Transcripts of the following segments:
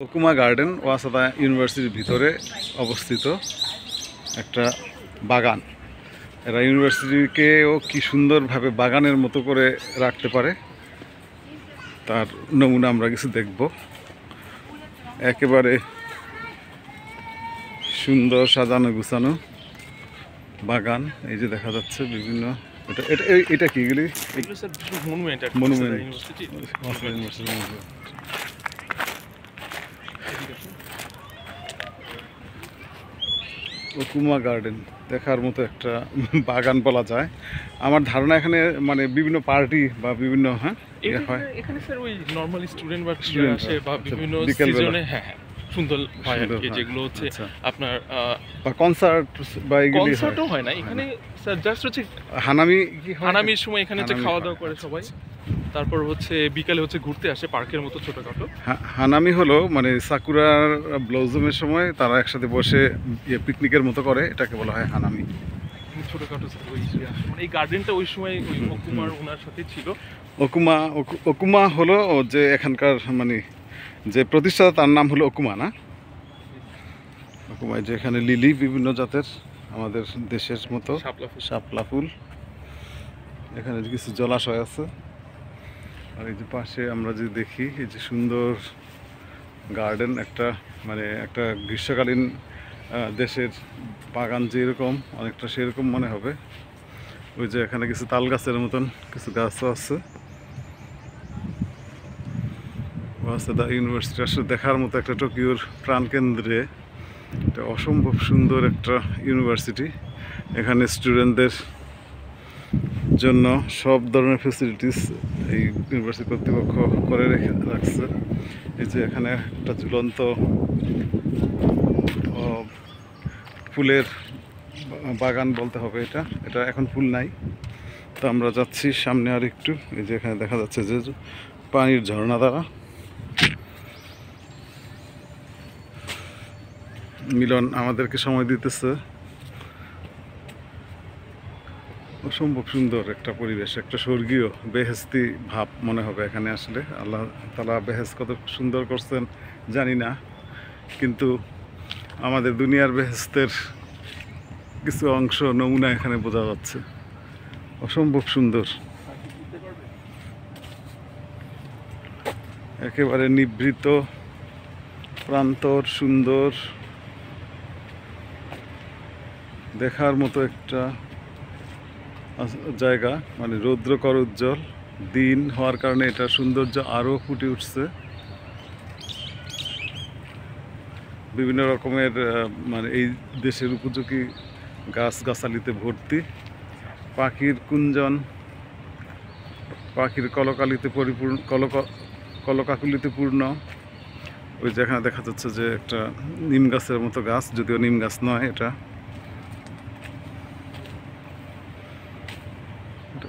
ওকুমা garden ওয়াসাদা ইউনিভার্সিটির ভিতরে অবস্থিত একটা বাগান। এরা ইউনিভার্সিটিকেও কি সুন্দরভাবে বাগানের মতো করে রাখতে পারে তার নমুনা আমরা কিছু দেখব। একেবারে সুন্দর সাজানো গুছানো বাগান। এই যে দেখা যাচ্ছে বিভিন্ন এটা কি এগুলি মনুমেন্ট। ওকুমা গার্ডেন দেখার মতো একটা বাগান বলা যায়। আমার ধারণা এখানে মানে বিভিন্ন পার্টি বা বিভিন্ন এখানে স্যার ওই নরমাল স্টুডেন্ট বা আসে বা বিভিন্ন সিজনে সুন্দর হয় আর কি, যেগুলো হচ্ছে আপনার বা কনসার্ট বা এগুলি কনসার্টও হয় না এখানে স্যার, জাস্ট হচ্ছে হানামির সময় এখানে হচ্ছে খাওয়া দাওয়া করে সবাই, তারপর হচ্ছে বিকালে হচ্ছে ঘুরতে আসে পার্কের মতো ছোটখাটো। হানামি হলো মানে সাকুরার ব্লজমের সময় তারা একসাথে বসে পিকনিকের মতো করে, এটাকে বলা হয় হানামি। ছোটখাটো মানে এই গার্ডেনটা ওই সময় ওই ওকুমার ওনার সাথে ছিল। ওকুমা হলো যে এখানকার মানে যে প্রতিষ্ঠাতা তার নাম হলো ওকুমা, না? ওকুমায় যে এখানে লিলি বিভিন্ন জাতের আমাদের দেশের মতো শাপলা ফুল, এখানে কিছু জলাশয় আছে। আর এই যে পাশে আমরা যে দেখি এই যে সুন্দর গার্ডেন, একটা মানে একটা গ্রীষ্মকালীন দেশের বাগান যেরকম অনেকটা সেরকম মনে হবে। ওই যে এখানে কিছু তাল গাছের মতন কিছু গাছও আছে। ওয়াসাদা ইউনিভার্সিটি আসলে দেখার মতো একটা টোকিওর প্রাণকেন্দ্রে এটা অসম্ভব সুন্দর একটা ইউনিভার্সিটি। এখানে স্টুডেন্টদের জন্য সব ধরনের ফেসিলিটিস এই ইউনিভার্সিটি কর্তৃপক্ষ করে রাখছে। এই যে এখানে একটা ঝুলন্ত ফুলের বাগান বলতে হবে এটা এখন ফুল নাই। তো আমরা যাচ্ছি সামনে আর একটু। এই যে এখানে দেখা যাচ্ছে যে পানির ঝর্ণা দ্বারা মিলন আমাদেরকে সময় দিতেছে। অসম্ভব সুন্দর একটা পরিবেশ, একটা স্বর্গীয় বেহেশতি ভাব মনে হবে এখানে আসলে। আল্লাহ তাআলা বেহেশত কত সুন্দর করছেন জানি না, কিন্তু আমাদের দুনিয়ার বেহেশতের কিছু অংশ নমুনা এখানে বোঝা যাচ্ছে। অসম্ভব সুন্দর, একেবারে নিভৃত প্রান্তর, সুন্দর দেখার মতো একটা জায়গা। মানে রৌদ্রকর উজ্জ্বল দিন হওয়ার কারণে এটা সৌন্দর্য আরও ফুটে উঠছে। বিভিন্ন রকমের মানে এই দেশের উপযোগী গাছগাছালিতে ভর্তি, পাখির কুঞ্জন, পাখির কলকালিতে পরিপূর্ণ, কলকাকুলিতে পূর্ণ। ওই যেখানে দেখা যাচ্ছে যে একটা নিম গাছের মতো গাছ, যদিও নিম গাছ নয় এটা।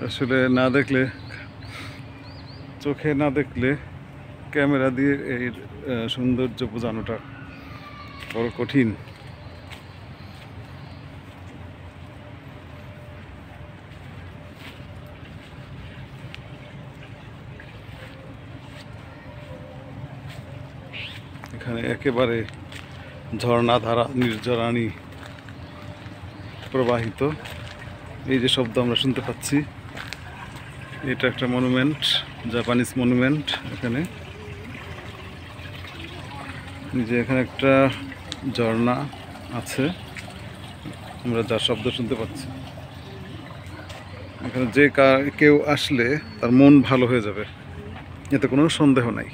আসলে না দেখলে, চোখে না দেখলে ক্যামেরা দিয়ে এই সৌন্দর্য বোঝানোটা বড় কঠিন। এখানে একেবারে ঝর্ণাধারা নির্ঝরানি প্রবাহিত। এই যে শব্দ আমরা শুনতে পাচ্ছি, এটা একটা মনুমেন্ট, জাপানিজ মনুমেন্ট। এখানে যে এখানে একটা ঝর্ণা আছে, আমরা যার শব্দ শুনতে পাচ্ছি। এখানে যে কেউ আসলে তার মন ভালো হয়ে যাবে, এতে কোনো সন্দেহ নাই।